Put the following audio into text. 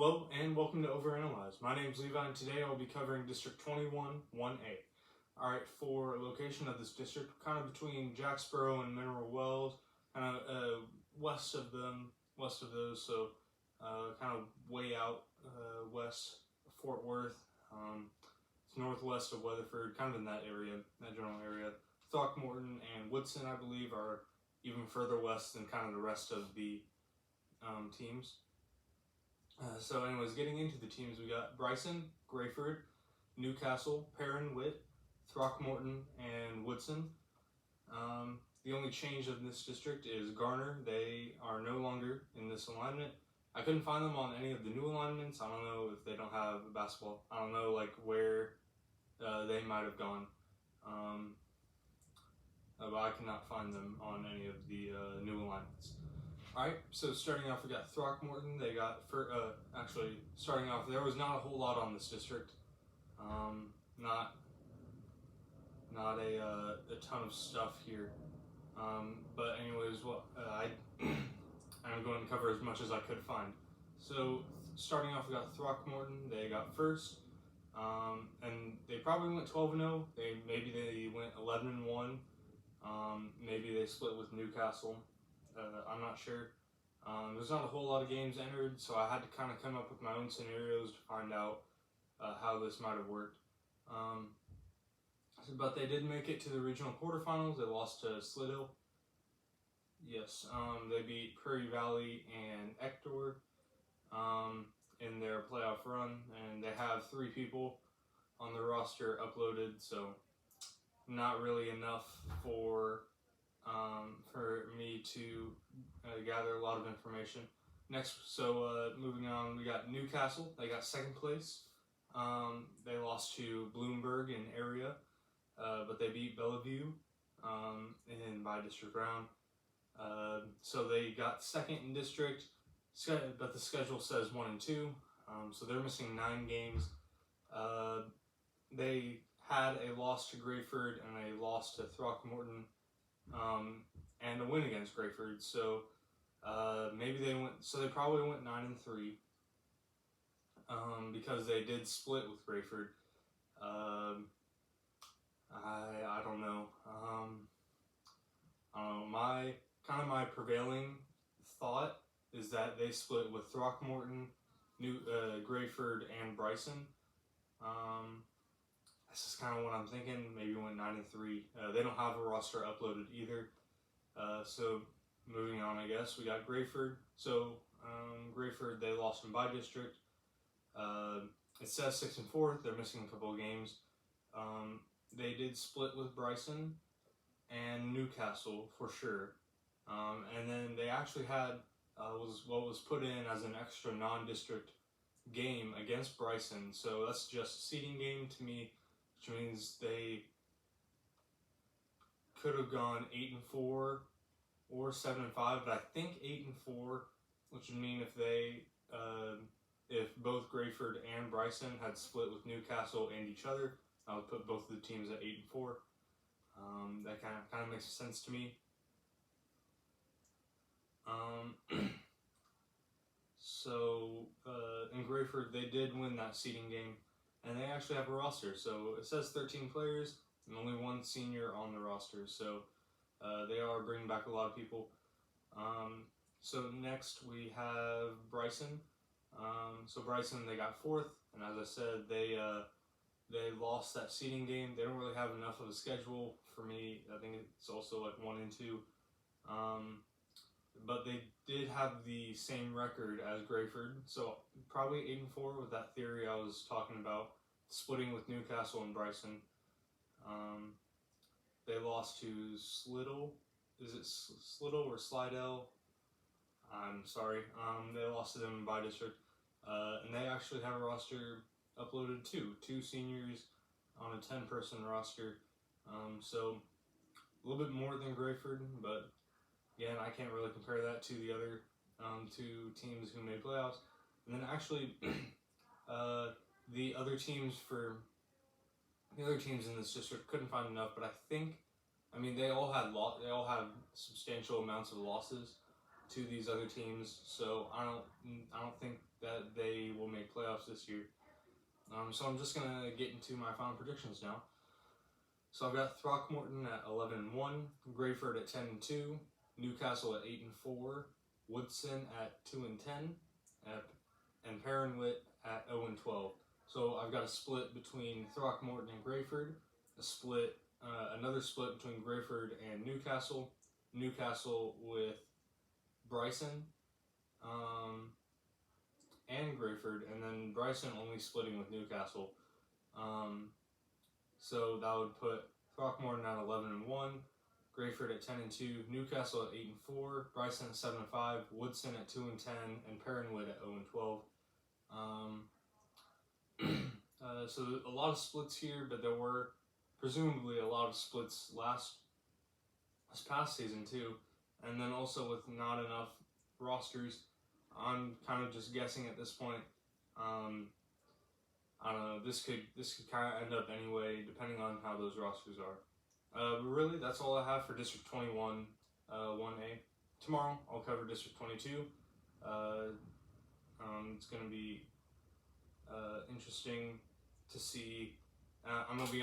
Hello and welcome to Overanalyze. My name is Levi and today I'll be covering District 21, 1A. Alright, for location of this district, kind of between Jacksboro and Mineral Wells, kind of west of those, so kind of way out west of Fort Worth. It's northwest of Weatherford, kind of in that area, that general area. Throckmorton and Woodson, I believe, are even further west than kind of the rest of the teams. So anyways, getting into the teams, we got Bryson, Grayford, Newcastle, Perrin, Witt, Throckmorton, and Woodson. The only change in this district is Garner. They are no longer in this alignment. I couldn't find them on any of the new alignments. I don't know if they don't have basketball. I don't know like where they might have gone. But I cannot find them on any of the new alignments. Alright, so starting off, we got Throckmorton. They got, actually, starting off, there was not a whole lot on this district. Not a ton of stuff here. But anyways, I'm going to cover as much as I could find. So, starting off, we got Throckmorton. They got first. And they probably went 12-0. Maybe they went 11-1. Maybe they split with Newcastle. I'm not sure. There's not a whole lot of games entered, so I had to kind of come up with my own scenarios to find out how this might have worked. But they did make it to the regional quarterfinals. They lost to Slidell. Yes, they beat Prairie Valley and Ector in their playoff run, and they have 3 people on the roster uploaded, so not really enough for me to gather a lot of information. Next, so moving on, we got Newcastle. They got second place. They lost to Bloomberg in area, but they beat Bellevue in by district round. So they got second in district, but the schedule says 1 and 2. So they're missing 9 games. They had a loss to Grayford and a loss to Throckmorton, and a win against Grayford. So maybe they went. So they probably went 9 and 3 because they did split with Grayford. I don't know. My prevailing thought is that they split with Throckmorton, Grayford, and Bryson. This is kind of what I'm thinking. Maybe went 9 and 3. They don't have a roster uploaded either. So moving on, I guess we got Grayford. So Grayford, they lost in by district. It says 6 and 4. They're missing a couple of games. They did split with Bryson and Newcastle for sure. And then they actually had what was put in as an extra non-district game against Bryson. So that's just a seeding game to me, which means they could have gone 8 and 4 or 7 and 5. But I think 8 and 4, which would mean if both Grayford and Bryson had split with Newcastle and each other, I would put both of the teams at 8 and 4. That kind of makes sense to me. So in Grayford, they did win that seeding game, and they actually have a roster. So it says 13 players and only 1 senior on the roster. So they are bringing back a lot of people. So next we have Bryson. So Bryson, they got 4th, and as I said, they lost that seeding game. They don't really have enough of a schedule for me. I think it's also like 1 and 2. But they did have the same record as Grayford, so probably 8 and 4 with that theory I was talking about, splitting with Newcastle and Bryson. They lost to Slidell. Is it Slidell or Slidell? I'm sorry. They lost to them by district, and they actually have a roster uploaded too. 2 seniors on a 10-person roster. So a little bit more than Grayford, but again, I can't really compare that to the other 2 teams who made playoffs. And then actually, the other teams in this district couldn't find enough. But I mean, they all had substantial amounts of losses to these other teams. So I don't think that they playoffs this year. So I'm just gonna get into my final predictions now. So I've got Throckmorton at 11-1, Grayford at 10-2, Newcastle at 8-4, Woodson at 2-10, and Perrinwit at 0-12. So I've got a split between Throckmorton and Grayford, another split between Grayford and Newcastle, Newcastle with Bryson, and Grayford, and then Bryson only splitting with Newcastle. So that would put Throckmorton at 11-1, Grayford at 10-2, Newcastle at 8-4, Bryson at 7-5, Woodson at 2-10, and Perrinwood at 0-12. So a lot of splits here, but there were presumably a lot of splits this past season too, and then also with not enough rosters. I'm kind of just guessing at this point. I don't know. This could kind of end up anyway, depending on how those rosters are. But really, that's all I have for District 21, 1A. Tomorrow, I'll cover District 22. It's going to be interesting to see. I'm going to be